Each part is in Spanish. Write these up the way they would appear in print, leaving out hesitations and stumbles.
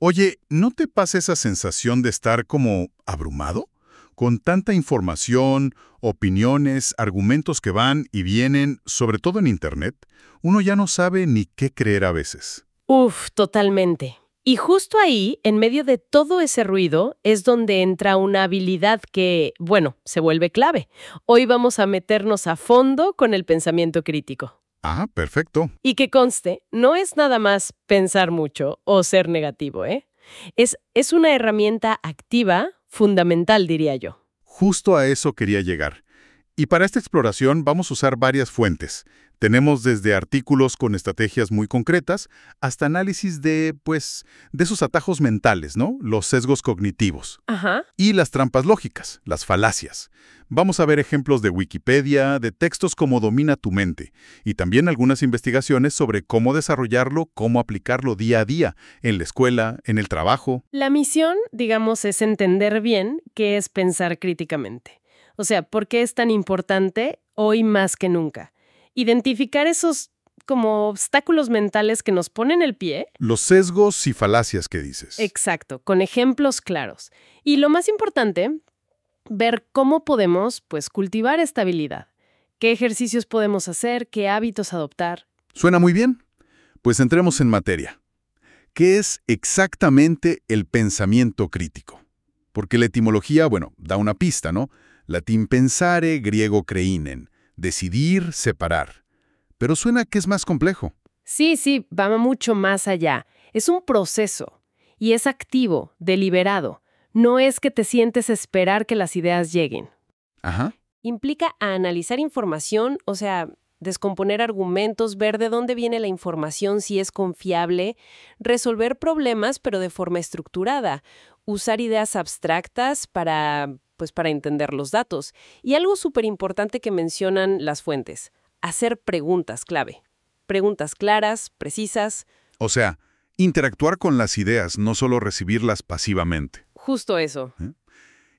Oye, ¿no te pasa esa sensación de estar como abrumado? Con tanta información, opiniones, argumentos que van y vienen, sobre todo en Internet, uno ya no sabe ni qué creer a veces. Uf, totalmente. Y justo ahí, en medio de todo ese ruido, es donde entra una habilidad que, bueno, se vuelve clave. Hoy vamos a meternos a fondo con el pensamiento crítico. Ah, perfecto. Y que conste, no es nada más pensar mucho o ser negativo, ¿eh? Es una herramienta activa, fundamental, diría yo. Justo a eso quería llegar. Y para esta exploración vamos a usar varias fuentes. Tenemos desde artículos con estrategias muy concretas hasta análisis de esos atajos mentales, ¿no? Los sesgos cognitivos. Ajá. Y las trampas lógicas, las falacias. Vamos a ver ejemplos de Wikipedia, de textos como Domina tu mente, y también algunas investigaciones sobre cómo desarrollarlo, cómo aplicarlo día a día, en la escuela, en el trabajo. La misión, digamos, es entender bien qué es pensar críticamente. O sea, ¿por qué es tan importante hoy más que nunca? Identificar esos como obstáculos mentales que nos ponen el pie. Los sesgos y falacias que dices. Exacto, con ejemplos claros. Y lo más importante, ver cómo podemos, pues, cultivar esta habilidad. ¿Qué ejercicios podemos hacer? ¿Qué hábitos adoptar? ¿Suena muy bien? Pues entremos en materia. ¿Qué es exactamente el pensamiento crítico? Porque la etimología, bueno, da una pista, ¿no? Latín pensare, griego creinen. Decidir, separar. Pero suena que es más complejo. Sí, va mucho más allá. Es un proceso y es activo, deliberado. No es que te sientes a esperar que las ideas lleguen. Ajá. Implica analizar información, o sea, descomponer argumentos, ver de dónde viene la información, si es confiable, resolver problemas pero de forma estructurada, usar ideas abstractas para entender los datos. Y algo súper importante que mencionan las fuentes, hacer preguntas clave. Preguntas claras, precisas. O sea, interactuar con las ideas, no solo recibirlas pasivamente. Justo eso.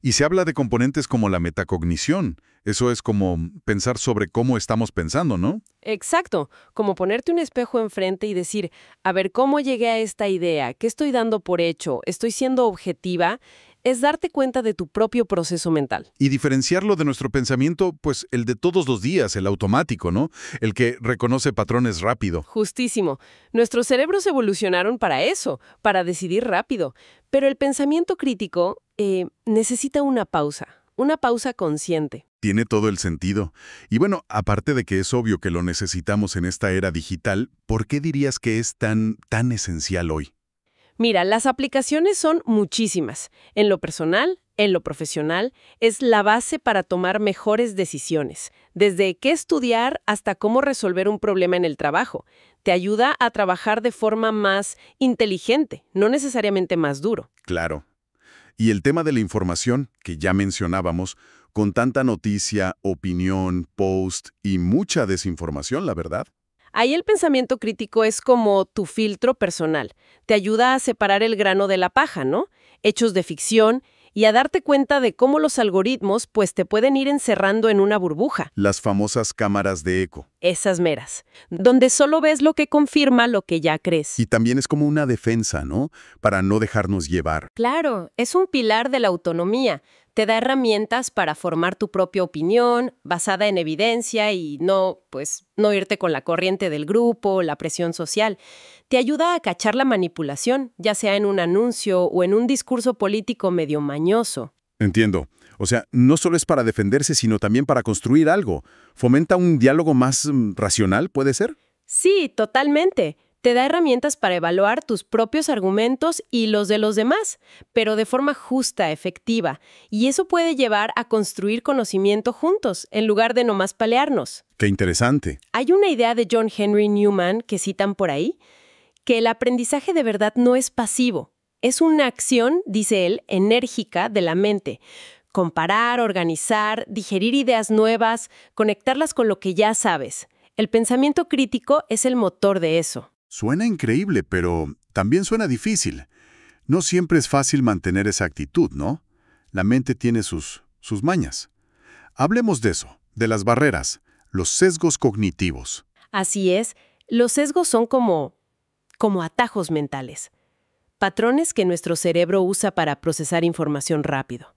Y se habla de componentes como la metacognición. Eso es como pensar sobre cómo estamos pensando, ¿no? Exacto, como ponerte un espejo enfrente y decir, a ver, ¿cómo llegué a esta idea? ¿Qué estoy dando por hecho? ¿Estoy siendo objetiva? Es darte cuenta de tu propio proceso mental. Y diferenciarlo de nuestro pensamiento, pues el de todos los días, el automático, ¿no? El que reconoce patrones rápido. Justísimo. Nuestros cerebros evolucionaron para eso, para decidir rápido. Pero el pensamiento crítico necesita una pausa consciente. Tiene todo el sentido. Y bueno, aparte de que es obvio que lo necesitamos en esta era digital, ¿por qué dirías que es tan esencial hoy? Mira, las aplicaciones son muchísimas. En lo personal, en lo profesional, es la base para tomar mejores decisiones. Desde qué estudiar hasta cómo resolver un problema en el trabajo. Te ayuda a trabajar de forma más inteligente, no necesariamente más duro. Claro. Y el tema de la información, que ya mencionábamos, con tanta noticia, opinión, post y mucha desinformación, la verdad. Ahí el pensamiento crítico es como tu filtro personal. Te ayuda a separar el grano de la paja, ¿no? Hechos de ficción y a darte cuenta de cómo los algoritmos pues te pueden ir encerrando en una burbuja. Las famosas cámaras de eco. Esas meras, donde solo ves lo que confirma lo que ya crees. Y también es como una defensa, ¿no? Para no dejarnos llevar. Claro, es un pilar de la autonomía. Te da herramientas para formar tu propia opinión, basada en evidencia y no irte con la corriente del grupo, la presión social. Te ayuda a cachar la manipulación, ya sea en un anuncio o en un discurso político medio mañoso. Entiendo. O sea, no solo es para defenderse, sino también para construir algo. ¿Fomenta un diálogo más racional, puede ser? Sí, totalmente. Te da herramientas para evaluar tus propios argumentos y los de los demás, pero de forma justa, efectiva. Y eso puede llevar a construir conocimiento juntos, en lugar de nomás pelearnos. Qué interesante. Hay una idea de John Henry Newman que citan por ahí, que el aprendizaje de verdad no es pasivo. Es una acción, dice él, enérgica de la mente. Comparar, organizar, digerir ideas nuevas, conectarlas con lo que ya sabes. El pensamiento crítico es el motor de eso. Suena increíble, pero también suena difícil. No siempre es fácil mantener esa actitud, ¿no? La mente tiene sus mañas. Hablemos de eso, de las barreras, los sesgos cognitivos. Así es, los sesgos son como atajos mentales. patrones que nuestro cerebro usa para procesar información rápido.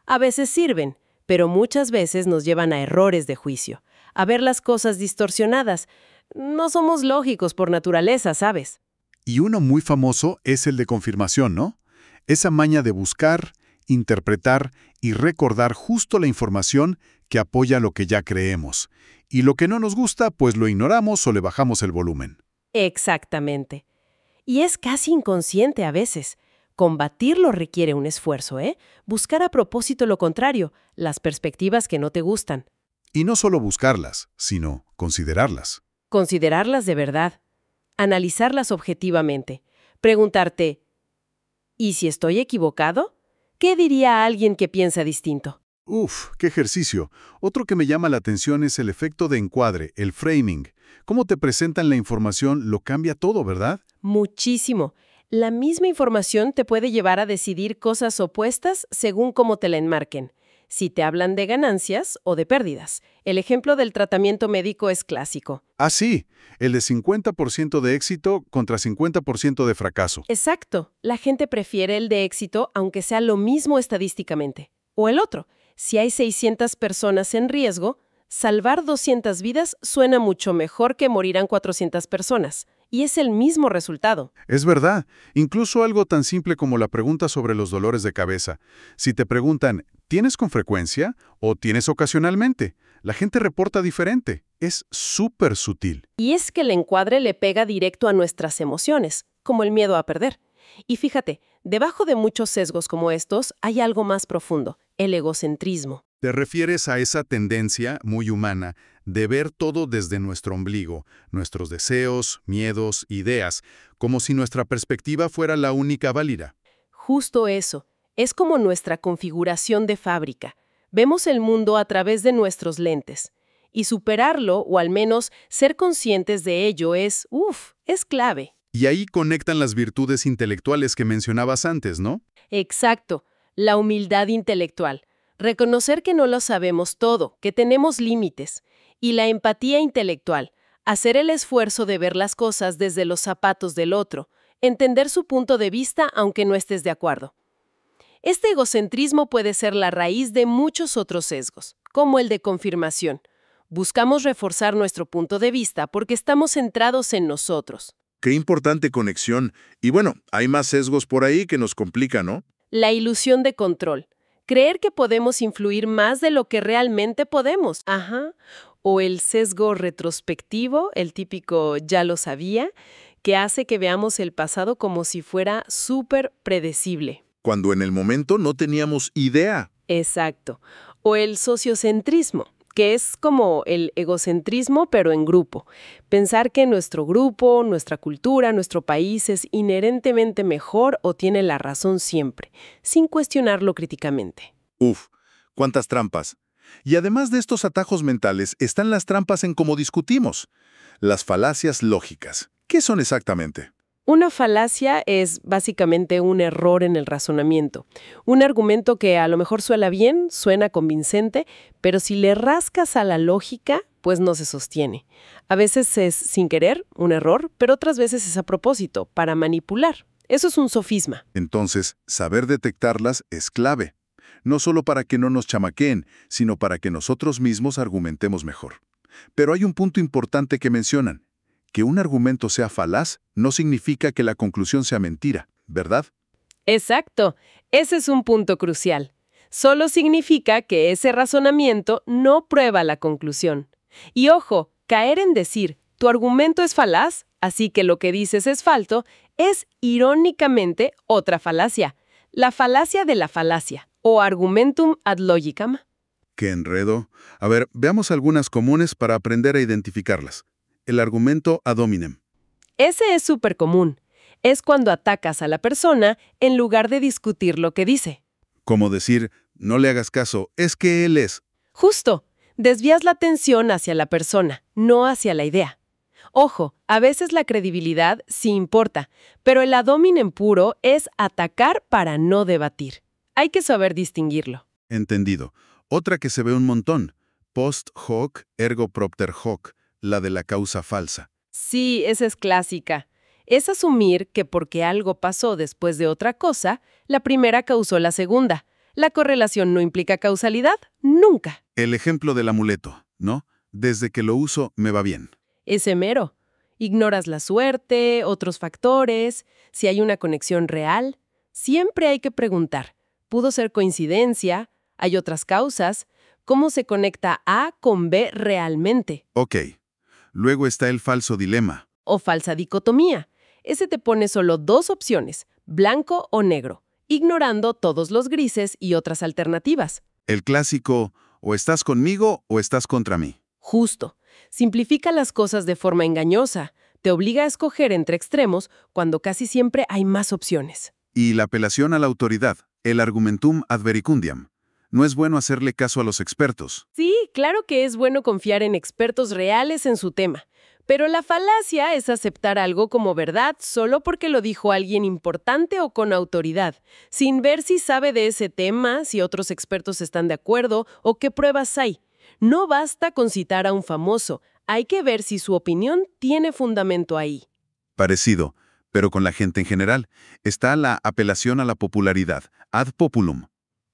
A veces sirven, pero muchas veces nos llevan a errores de juicio, a ver las cosas distorsionadas. No somos lógicos por naturaleza, ¿sabes? Y uno muy famoso es el de confirmación, ¿no? Esa maña de buscar, interpretar y recordar justo la información que apoya lo que ya creemos. Y lo que no nos gusta, pues lo ignoramos o le bajamos el volumen. Exactamente. Y es casi inconsciente a veces. Combatirlo requiere un esfuerzo, ¿eh? Buscar a propósito lo contrario, las perspectivas que no te gustan. Y no solo buscarlas, sino considerarlas. Considerarlas de verdad. Analizarlas objetivamente. Preguntarte, ¿y si estoy equivocado? ¿Qué diría alguien que piensa distinto? Uf, qué ejercicio. Otro que me llama la atención es el efecto de encuadre, el framing. Cómo te presentan la información lo cambia todo, ¿verdad? Muchísimo. La misma información te puede llevar a decidir cosas opuestas según cómo te la enmarquen. Si te hablan de ganancias o de pérdidas. El ejemplo del tratamiento médico es clásico. Ah, sí, el de 50% de éxito contra 50% de fracaso. Exacto. La gente prefiere el de éxito aunque sea lo mismo estadísticamente. O el otro. Si hay 600 personas en riesgo, salvar 200 vidas suena mucho mejor que morirán 400 personas. Y es el mismo resultado. Es verdad, incluso algo tan simple como la pregunta sobre los dolores de cabeza. Si te preguntan, ¿tienes con frecuencia o tienes ocasionalmente? La gente reporta diferente. Es súper sutil. Y es que el encuadre le pega directo a nuestras emociones, como el miedo a perder. Y fíjate, debajo de muchos sesgos como estos hay algo más profundo, el egocentrismo. Te refieres a esa tendencia muy humana de ver todo desde nuestro ombligo, nuestros deseos, miedos, ideas, como si nuestra perspectiva fuera la única válida. Justo eso. Es como nuestra configuración de fábrica. Vemos el mundo a través de nuestros lentes. Y superarlo, o al menos ser conscientes de ello, es clave. Y ahí conectan las virtudes intelectuales que mencionabas antes, ¿no? Exacto. La humildad intelectual. Reconocer que no lo sabemos todo, que tenemos límites. Y la empatía intelectual. Hacer el esfuerzo de ver las cosas desde los zapatos del otro. Entender su punto de vista aunque no estés de acuerdo. Este egocentrismo puede ser la raíz de muchos otros sesgos, como el de confirmación. Buscamos reforzar nuestro punto de vista porque estamos centrados en nosotros. Qué importante conexión. Y bueno, hay más sesgos por ahí que nos complican, ¿no? La ilusión de control. Creer que podemos influir más de lo que realmente podemos. O el sesgo retrospectivo, el típico ya lo sabía, que hace que veamos el pasado como si fuera súper predecible. Cuando en el momento no teníamos idea. Exacto. O el sociocentrismo, que es como el egocentrismo pero en grupo. Pensar que nuestro grupo, nuestra cultura, nuestro país es inherentemente mejor o tiene la razón siempre, sin cuestionarlo críticamente. Uf, cuántas trampas. Y además de estos atajos mentales están las trampas en cómo discutimos. Las falacias lógicas. ¿Qué son exactamente? Una falacia es básicamente un error en el razonamiento. Un argumento que a lo mejor suena bien, suena convincente, pero si le rascas a la lógica, pues no se sostiene. A veces es sin querer, un error, pero otras veces es a propósito, para manipular. Eso es un sofisma. Entonces, saber detectarlas es clave. No solo para que no nos chamaqueen, sino para que nosotros mismos argumentemos mejor. Pero hay un punto importante que mencionan. Que un argumento sea falaz no significa que la conclusión sea mentira, ¿verdad? Exacto. Ese es un punto crucial. Solo significa que ese razonamiento no prueba la conclusión. Y ojo, caer en decir, tu argumento es falaz, así que lo que dices es falso, es irónicamente otra falacia. La falacia de la falacia, o argumentum ad logicam. ¡Qué enredo! A ver, veamos algunas comunes para aprender a identificarlas. El argumento ad hominem. Ese es súper común. Es cuando atacas a la persona en lugar de discutir lo que dice. Como decir, no le hagas caso, es que él es. Justo, desvías la atención hacia la persona, no hacia la idea. Ojo, a veces la credibilidad sí importa, pero el ad hominem puro es atacar para no debatir. Hay que saber distinguirlo. Entendido. Otra que se ve un montón. Post hoc ergo propter hoc, la de la causa falsa. Sí, esa es clásica. Es asumir que porque algo pasó después de otra cosa, la primera causó la segunda. La correlación no implica causalidad, nunca. El ejemplo del amuleto, ¿no? Desde que lo uso me va bien. Ese mero. Ignoras la suerte, otros factores, si hay una conexión real. Siempre hay que preguntar, ¿pudo ser coincidencia? ¿Hay otras causas? ¿Cómo se conecta A con B realmente? Ok. Luego está el falso dilema. O falsa dicotomía. Ese te pone solo dos opciones, blanco o negro, ignorando todos los grises y otras alternativas. El clásico, o estás conmigo o estás contra mí. Justo. Simplifica las cosas de forma engañosa. Te obliga a escoger entre extremos cuando casi siempre hay más opciones. Y la apelación a la autoridad, el argumentum ad vericundiam. No es bueno hacerle caso a los expertos. Sí, claro que es bueno confiar en expertos reales en su tema. Pero la falacia es aceptar algo como verdad solo porque lo dijo alguien importante o con autoridad, sin ver si sabe de ese tema, si otros expertos están de acuerdo o qué pruebas hay. No basta con citar a un famoso, hay que ver si su opinión tiene fundamento ahí. Parecido, pero con la gente en general, está la apelación a la popularidad, ad populum.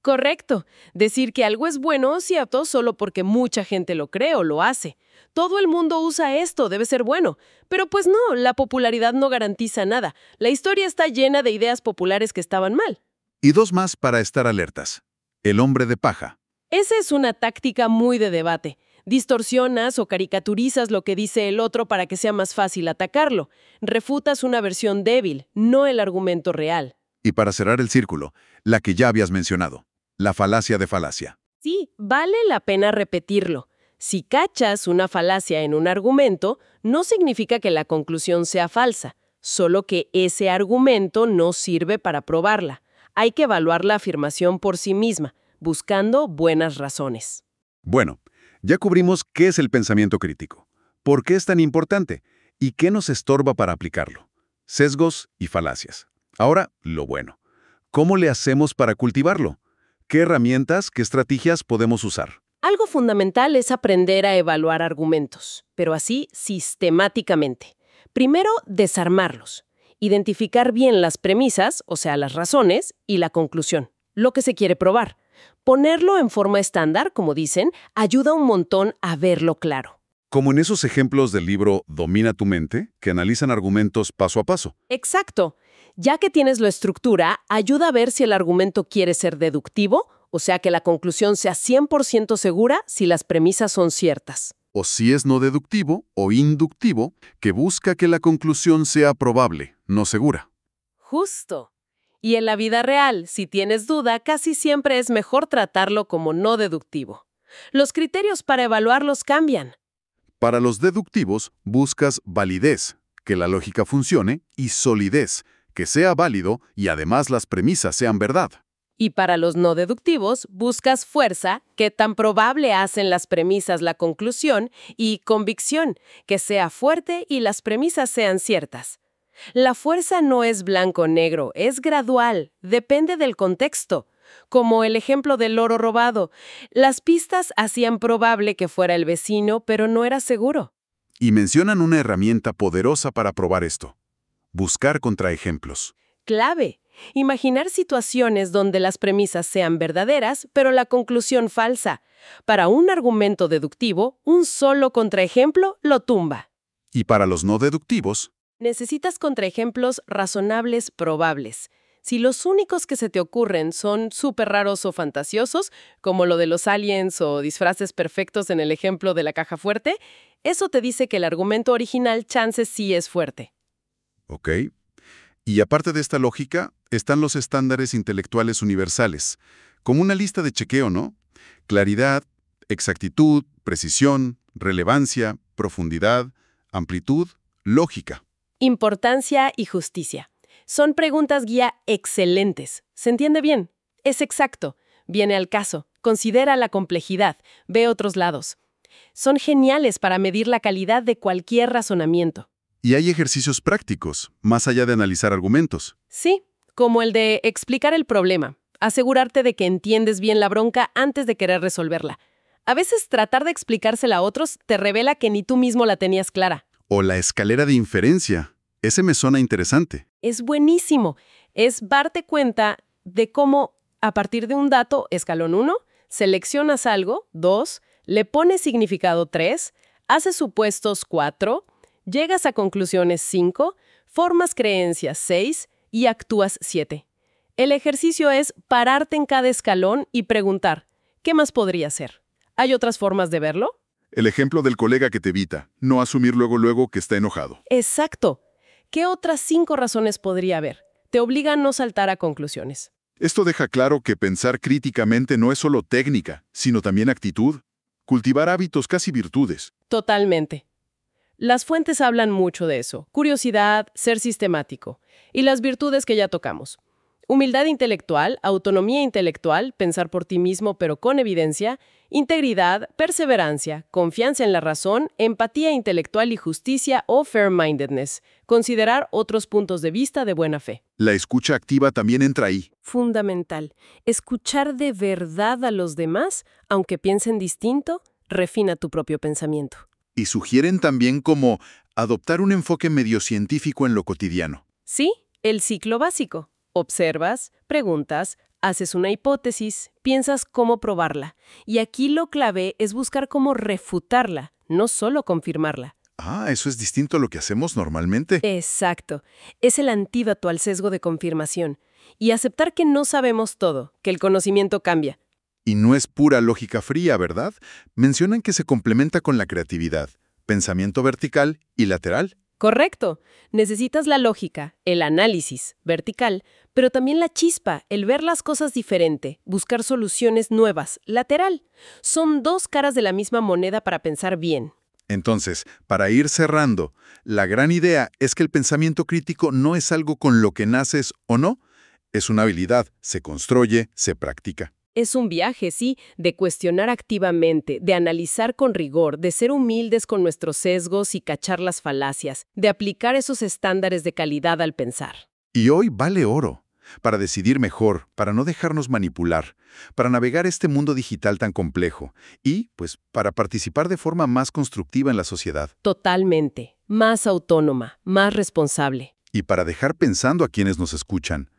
Correcto. Decir que algo es bueno o cierto solo porque mucha gente lo cree o lo hace. Todo el mundo usa esto, debe ser bueno. Pero pues no, la popularidad no garantiza nada. La historia está llena de ideas populares que estaban mal. Y dos más para estar alertas. El hombre de paja. Esa es una táctica muy de debate. Distorsionas o caricaturizas lo que dice el otro para que sea más fácil atacarlo. Refutas una versión débil, no el argumento real. Y para cerrar el círculo, la que ya habías mencionado, la falacia de falacia. Sí, vale la pena repetirlo. Si cachas una falacia en un argumento, no significa que la conclusión sea falsa, solo que ese argumento no sirve para probarla. Hay que evaluar la afirmación por sí misma, buscando buenas razones. Bueno, ya cubrimos qué es el pensamiento crítico, por qué es tan importante y qué nos estorba para aplicarlo. Sesgos y falacias. Ahora, lo bueno. ¿Cómo le hacemos para cultivarlo? ¿Qué herramientas, qué estrategias podemos usar? Algo fundamental es aprender a evaluar argumentos, pero así sistemáticamente. Primero, desarmarlos. Identificar bien las premisas, o sea, las razones, y la conclusión, lo que se quiere probar. Ponerlo en forma estándar, como dicen, ayuda un montón a verlo claro. Como en esos ejemplos del libro Domina tu mente, que analizan argumentos paso a paso. Exacto. Ya que tienes la estructura, ayuda a ver si el argumento quiere ser deductivo, o sea, que la conclusión sea 100% segura si las premisas son ciertas. O si es no deductivo o inductivo, que busca que la conclusión sea probable, no segura. Justo. Y en la vida real, si tienes duda, casi siempre es mejor tratarlo como no deductivo. Los criterios para evaluarlos cambian. Para los deductivos, buscas validez, que la lógica funcione, y solidez, que sea válido y además las premisas sean verdad. Y para los no deductivos, buscas fuerza, que tan probable hacen las premisas la conclusión, y convicción, que sea fuerte y las premisas sean ciertas. La fuerza no es blanco-negro, es gradual, depende del contexto. Como el ejemplo del oro robado. Las pistas hacían probable que fuera el vecino, pero no era seguro. Y mencionan una herramienta poderosa para probar esto. Buscar contraejemplos. Clave. Imaginar situaciones donde las premisas sean verdaderas, pero la conclusión falsa. Para un argumento deductivo, un solo contraejemplo lo tumba. Y para los no deductivos, Necesitas contraejemplos razonables probables. Si los únicos que se te ocurren son súper raros o fantasiosos, como lo de los aliens o disfraces perfectos en el ejemplo de la caja fuerte, eso te dice que el argumento original chance sí es fuerte. ¿ok? Y aparte de esta lógica, están los estándares intelectuales universales, como una lista de chequeo, ¿no? Claridad, exactitud, precisión, relevancia, profundidad, amplitud, lógica. Importancia y justicia. Son preguntas guía excelentes. ¿Se entiende bien? Es exacto. Viene al caso. Considera la complejidad. Ve otros lados. Son geniales para medir la calidad de cualquier razonamiento. Y hay ejercicios prácticos, más allá de analizar argumentos. Sí, como el de explicar el problema. Asegurarte de que entiendes bien la bronca antes de querer resolverla. A veces tratar de explicársela a otros te revela que ni tú mismo la tenías clara. O la escalera de inferencia. Ese me suena interesante. Es buenísimo. Es darte cuenta de cómo, a partir de un dato, escalón 1, seleccionas algo, 2, le pones significado 3, haces supuestos 4, llegas a conclusiones 5, formas creencias 6 y actúas 7. El ejercicio es pararte en cada escalón y preguntar, ¿qué más podría ser? ¿Hay otras formas de verlo? El ejemplo del colega que te evita, no asumir luego que está enojado. Exacto. ¿Qué otras 5 razones podría haber? Te obliga a no saltar a conclusiones. Esto deja claro que pensar críticamente no es solo técnica, sino también actitud. Cultivar hábitos, casi virtudes. Totalmente. Las fuentes hablan mucho de eso. Curiosidad, ser sistemático. Y las virtudes que ya tocamos. Humildad intelectual, autonomía intelectual, pensar por ti mismo pero con evidencia, integridad, perseverancia, confianza en la razón, empatía intelectual y justicia o fair-mindedness. Considerar otros puntos de vista de buena fe. La escucha activa también entra ahí. Fundamental. Escuchar de verdad a los demás, aunque piensen distinto, refina tu propio pensamiento. Y sugieren también como adoptar un enfoque medio científico en lo cotidiano. Sí, el ciclo básico. Observas, preguntas, haces una hipótesis, piensas cómo probarla. Y aquí lo clave es buscar cómo refutarla, no solo confirmarla. Ah, eso es distinto a lo que hacemos normalmente. Exacto. Es el antídoto al sesgo de confirmación. Y aceptar que no sabemos todo, que el conocimiento cambia. Y no es pura lógica fría, ¿verdad? Mencionan que se complementa con la creatividad, pensamiento vertical y lateral. Correcto. Necesitas la lógica, el análisis, vertical, pero también la chispa, el ver las cosas diferente, buscar soluciones nuevas, lateral. Son 2 caras de la misma moneda para pensar bien. Entonces, para ir cerrando, la gran idea es que el pensamiento crítico no es algo con lo que naces o no, es una habilidad, se construye, se practica. Es un viaje, sí, de cuestionar activamente, de analizar con rigor, de ser humildes con nuestros sesgos y cachar las falacias, de aplicar esos estándares de calidad al pensar. Y hoy vale oro, para decidir mejor, para no dejarnos manipular, para navegar este mundo digital tan complejo y, pues, para participar de forma más constructiva en la sociedad. Totalmente. Más autónoma, más responsable. Y para dejar pensando a quienes nos escuchan.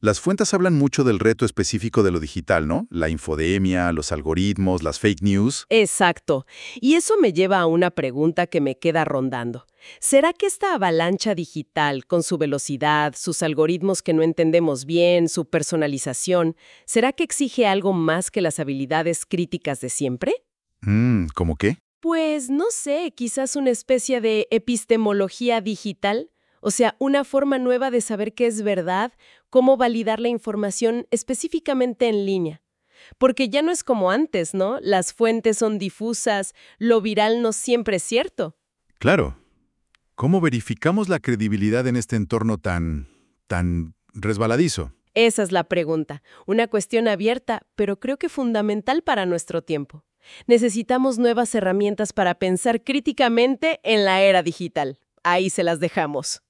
Las fuentes hablan mucho del reto específico de lo digital, ¿no? La infodemia, los algoritmos, las fake news. Exacto. Y eso me lleva a una pregunta que me queda rondando. ¿Será que esta avalancha digital, con su velocidad, sus algoritmos que no entendemos bien, su personalización, ¿será que exige algo más que las habilidades críticas de siempre? ¿Cómo qué? Pues no sé, quizás una especie de epistemología digital. O sea, una forma nueva de saber qué es verdad, cómo validar la información específicamente en línea. Porque ya no es como antes, ¿no? Las fuentes son difusas, lo viral no siempre es cierto. Claro. ¿Cómo verificamos la credibilidad en este entorno tan resbaladizo? Esa es la pregunta. Una cuestión abierta, pero creo que fundamental para nuestro tiempo. Necesitamos nuevas herramientas para pensar críticamente en la era digital. Ahí se las dejamos.